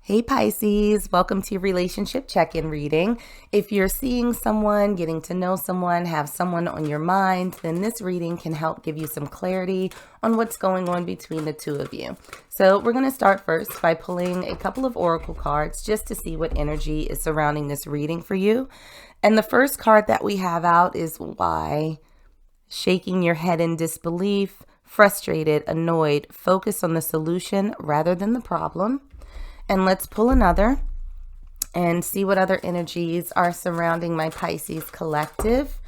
Hey Pisces, welcome to your relationship check-in reading. If you're seeing someone, getting to know someone, have someone on your mind, then this reading can help give you some clarity on what's going on between the two of you. So we're going to start first by pulling a couple of oracle cards just to see what energy is surrounding this reading for you. And the first card that we have out is why. Shaking your head in disbelief, frustrated, annoyed, focus on the solution rather than the problem. And let's pull another and see what other energies are surrounding my Pisces collective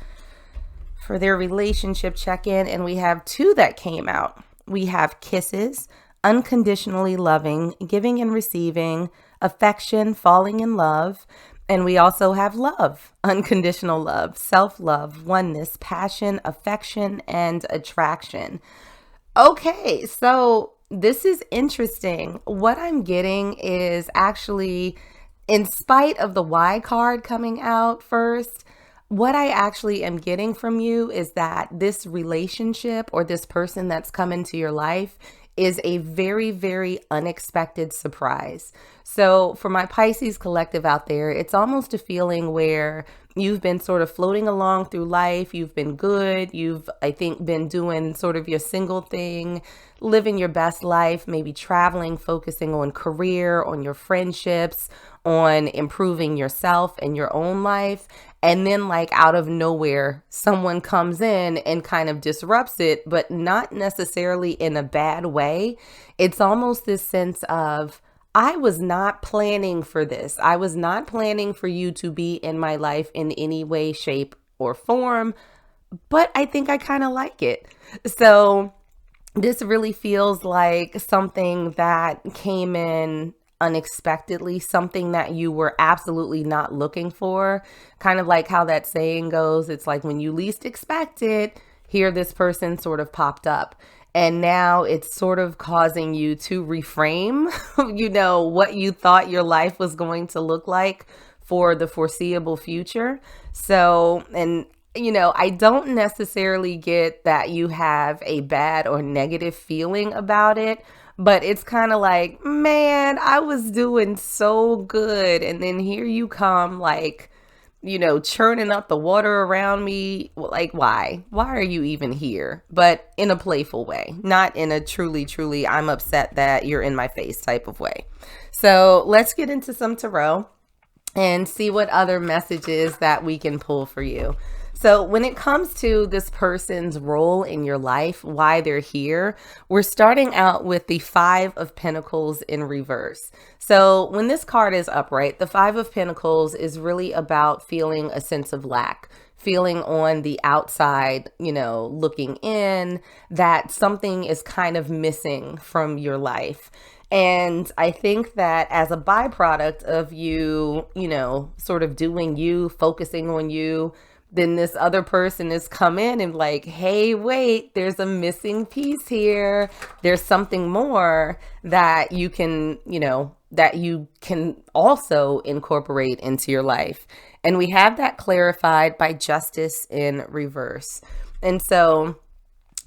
for their relationship check-in. And we have two that came out. We have kisses, unconditionally loving, giving and receiving, affection, falling in love. And we also have love, unconditional love, self-love, oneness, passion, affection, and attraction. Okay, so this is interesting. What I'm getting is actually, in spite of the Y card coming out first, what I actually am getting from you is that this relationship or this person that's come into your life is a very, very unexpected surprise. So for my Pisces collective out there, it's almost a feeling where you've been sort of floating along through life. You've been good. You've, I think, been doing sort of your single thing, living your best life, maybe traveling, focusing on career, on your friendships, on improving yourself and your own life. And then like out of nowhere, someone comes in and kind of disrupts it, but not necessarily in a bad way. It's almost this sense of, I was not planning for this. I was not planning for you to be in my life in any way, shape, or form, but I think I kind of like it. So this really feels like something that came in unexpectedly, something that you were absolutely not looking for. Kind of like how that saying goes, it's like when you least expect it, here this person sort of popped up. And now it's sort of causing you to reframe, what you thought your life was going to look like for the foreseeable future. So, and I don't necessarily get that you have a bad or negative feeling about it, but it's kind of like, man, I was doing so good. And then here you come, like, churning up the water around me. Like, why? Why are you even here? But in a playful way, not in a truly, I'm upset that you're in my face type of way. So let's get into some tarot and see what other messages that we can pull for you. So when it comes to this person's role in your life, why they're here, we're starting out with the Five of Pentacles in reverse. So when this card is upright, the Five of Pentacles is really about feeling a sense of lack, feeling on the outside, looking in, that something is kind of missing from your life. And I think that as a byproduct of you, sort of doing you, focusing on you, then this other person has come in and like, hey, wait, there's a missing piece here. There's something more that you can, also incorporate into your life. And we have that clarified by Justice in reverse. And so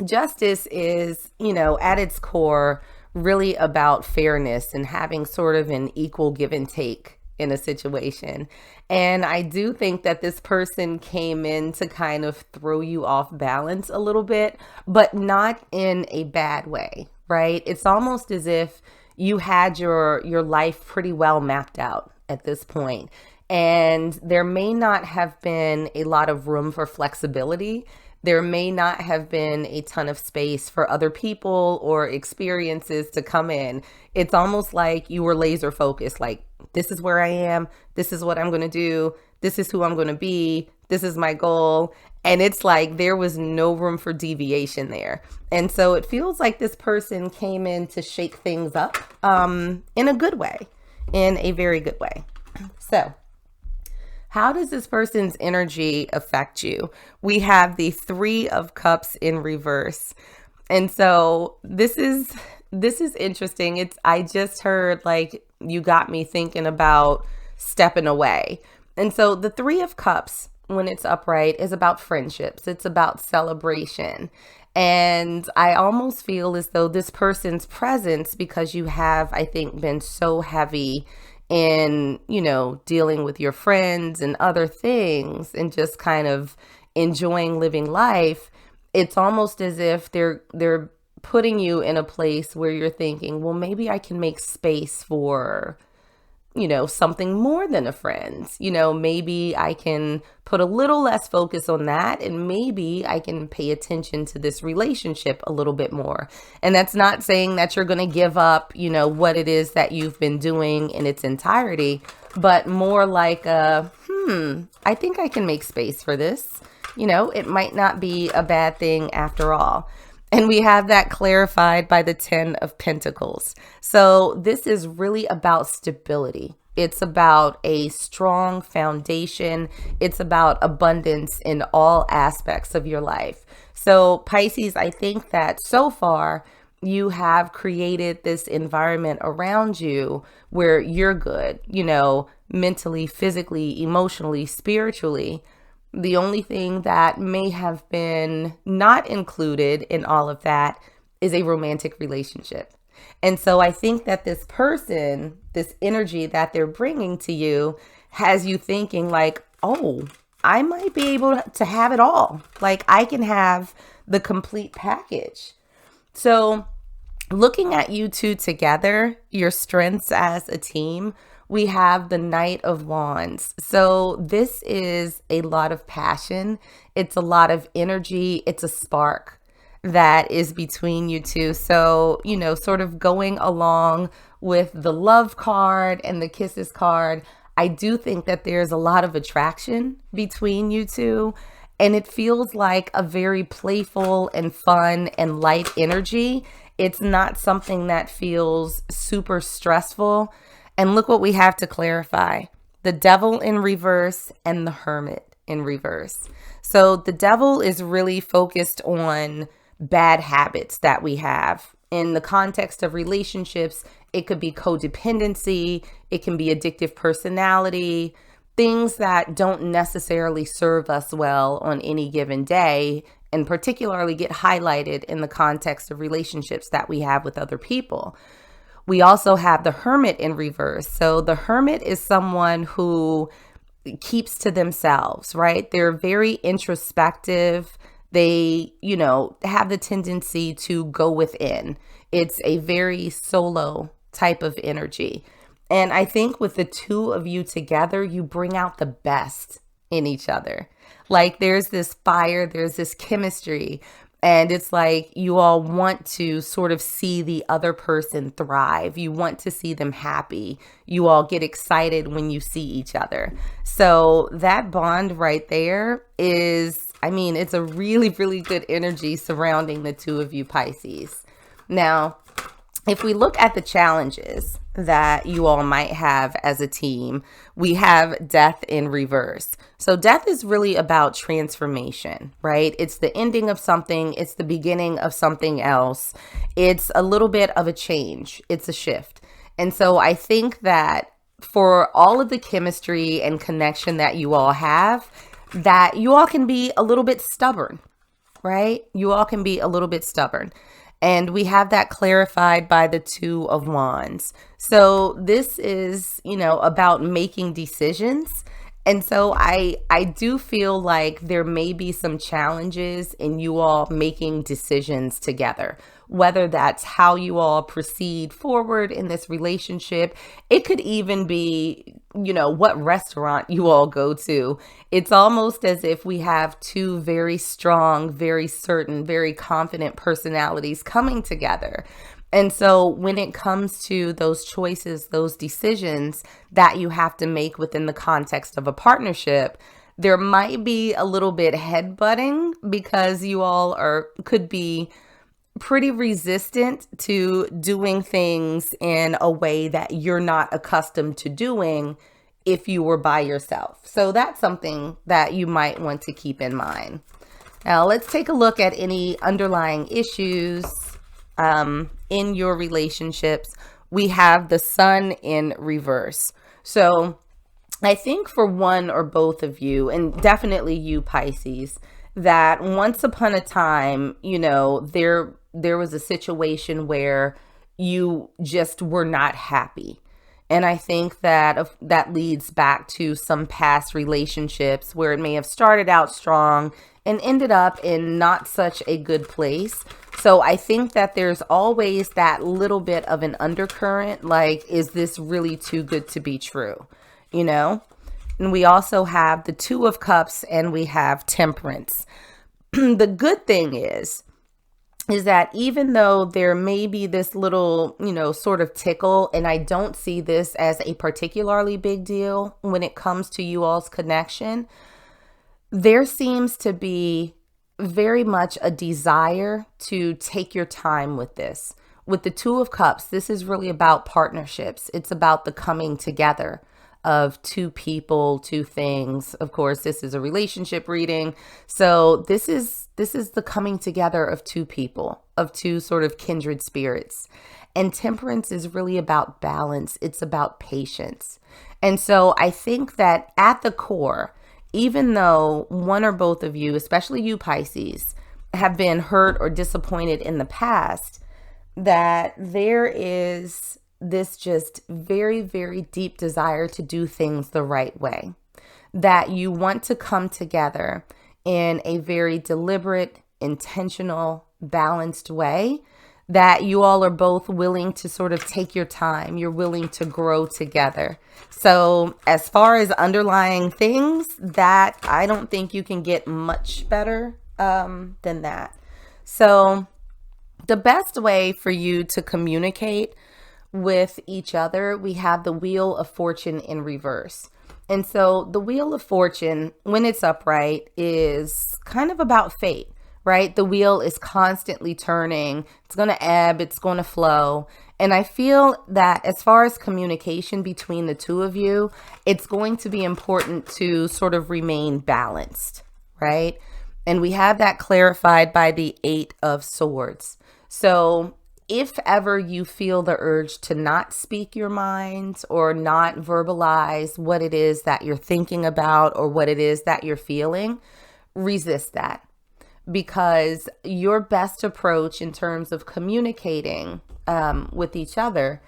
justice is, at its core, really about fairness and having sort of an equal give and take in a situation. And I do think that this person came in to kind of throw you off balance a little bit, but not in a bad way, right? It's almost as if you had your life pretty well mapped out at this point. And there may not have been a lot of room for flexibility. There may not have been a ton of space for other people or experiences to come in. It's almost like you were laser focused, like, this is where I am. This is what I'm going to do. This is who I'm going to be. This is my goal. And it's like there was no room for deviation there. And so it feels like this person came in to shake things up in a good way, in a very good way. So how does this person's energy affect you? We have the Three of Cups in reverse. And so this is interesting. I just heard, like, you got me thinking about stepping away. And so the Three of Cups, when it's upright, is about friendships. It's about celebration. And I almost feel as though this person's presence, because you have, I think, been so heavy in, dealing with your friends and other things and just kind of enjoying living life, it's almost as if they're putting you in a place where you're thinking, well, maybe I can make space for something more than a friend. Maybe I can put a little less focus on that, and maybe I can pay attention to this relationship a little bit more. And that's not saying that you're going to give up, what it is that you've been doing in its entirety, but more like, I think I can make space for this. It might not be a bad thing after all. And we have that clarified by the 10 of Pentacles. So this is really about stability. It's about a strong foundation. It's about abundance in all aspects of your life. So Pisces, I think that so far you have created this environment around you where you're good, mentally, physically, emotionally, spiritually. The only thing that may have been not included in all of that is a romantic relationship. And so I think that this person, this energy that they're bringing to you, has you thinking like, oh, I might be able to have it all. Like I can have the complete package. So looking at you two together, your strengths as a team, we have the Knight of Wands. So this is a lot of passion. It's a lot of energy. It's a spark that is between you two. So, sort of going along with the love card and the kisses card, I do think that there's a lot of attraction between you two. And it feels like a very playful and fun and light energy. It's not something that feels super stressful. And look what we have to clarify: the Devil in reverse and the Hermit in reverse. So the Devil is really focused on bad habits that we have. In the context of relationships, it could be codependency, it can be addictive personality, things that don't necessarily serve us well on any given day, and particularly get highlighted in the context of relationships that we have with other people. We also have the Hermit in reverse. So the Hermit is someone who keeps to themselves, right? They're very introspective. They, have the tendency to go within. It's a very solo type of energy. And I think with the two of you together, you bring out the best in each other. Like there's this fire, there's this chemistry. And it's like you all want to sort of see the other person thrive. You want to see them happy. You all get excited when you see each other. So that bond right there is, it's a really, really good energy surrounding the two of you, Pisces. Now, if we look at the challenges that you all might have as a team, we have Death in reverse. So death is really about transformation, right? It's the ending of something. It's the beginning of something else. It's a little bit of a change. It's a shift. And so I think that for all of the chemistry and connection that you all have, that you all can be a little bit stubborn, right? You all can be a little bit stubborn. And we have that clarified by the Two of Wands. So this is, about making decisions. And so I do feel like there may be some challenges in you all making decisions together, whether that's how you all proceed forward in this relationship. It could even be, what restaurant you all go to. It's almost as if we have two very strong, very certain, very confident personalities coming together. And so when it comes to those choices, those decisions that you have to make within the context of a partnership, there might be a little bit headbutting because you all could be pretty resistant to doing things in a way that you're not accustomed to doing if you were by yourself. So that's something that you might want to keep in mind. Now let's take a look at any underlying issues in your relationships. We have the Sun in reverse. So I think for one or both of you, and definitely you, Pisces, that once upon a time, there was a situation where you just were not happy. And I think that that leads back to some past relationships where it may have started out strong and ended up in not such a good place. So I think that there's always that little bit of an undercurrent, like, is this really too good to be true? And we also have the Two of Cups and we have Temperance. The good thing is that even though there may be this little, sort of tickle, and I don't see this as a particularly big deal when it comes to you all's connection, there seems to be very much a desire to take your time with this. With the Two of Cups, this is really about partnerships. It's about the coming together of two people, two things. Of course, this is a relationship reading. So this is the coming together of two people, of two sort of kindred spirits. And Temperance is really about balance. It's about patience. And so I think that at the core, even though one or both of you, especially you Pisces, have been hurt or disappointed in the past, that there is this just very, very deep desire to do things the right way, that you want to come together in a very deliberate, intentional, balanced way, that you all are both willing to sort of take your time. You're willing to grow together. So as far as underlying things, that I don't think you can get much better than that. So the best way for you to communicate with each other, we have the Wheel of Fortune in reverse. And so the Wheel of Fortune, when it's upright, is kind of about fate, right? The wheel is constantly turning. It's going to ebb, it's going to flow. And I feel that as far as communication between the two of you, it's going to be important to sort of remain balanced, right? And we have that clarified by the Eight of Swords. So if ever you feel the urge to not speak your mind or not verbalize what it is that you're thinking about or what it is that you're feeling, resist that. Because your best approach in terms of communicating with each other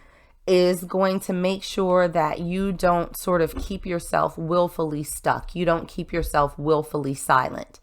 is going to make sure that you don't sort of keep yourself willfully stuck. You don't keep yourself willfully silent.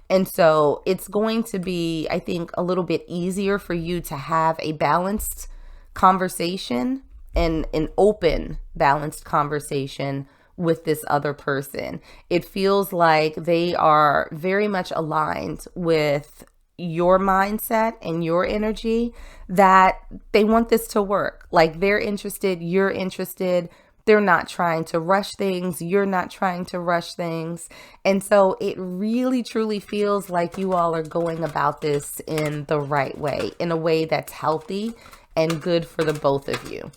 And so it's going to be, I think, a little bit easier for you to have a balanced conversation and an open, balanced conversation with this other person. It feels like they are very much aligned with your mindset and your energy, that they want this to work. Like, they're interested, you're interested. They're not trying to rush things. You're not trying to rush things. And so it really, truly feels like you all are going about this in the right way, in a way that's healthy and good for the both of you.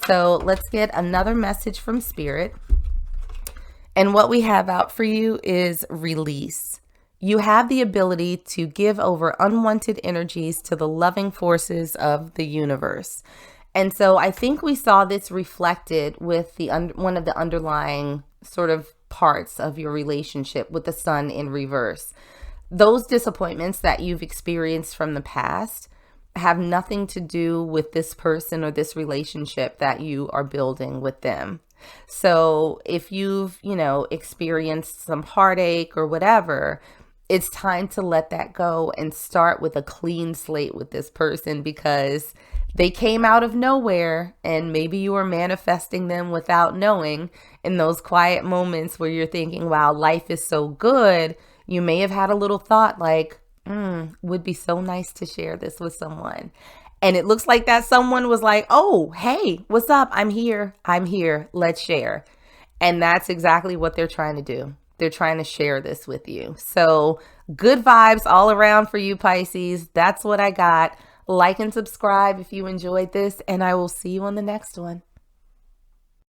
So let's get another message from Spirit. And what we have out for you is release. You have the ability to give over unwanted energies to the loving forces of the universe. And so I think we saw this reflected with the one of the underlying sort of parts of your relationship with the Sun in reverse. Those disappointments that you've experienced from the past have nothing to do with this person or this relationship that you are building with them. So if you've, experienced some heartache or whatever, it's time to let that go and start with a clean slate with this person, because they came out of nowhere and maybe you were manifesting them without knowing. In those quiet moments where you're thinking, wow, life is so good, you may have had a little thought like, would be so nice to share this with someone. And it looks like that someone was like, oh, hey, what's up? I'm here. Let's share. And that's exactly what they're trying to do. They're trying to share this with you. So good vibes all around for you, Pisces. That's what I got. Like and subscribe if you enjoyed this, and I will see you on the next one.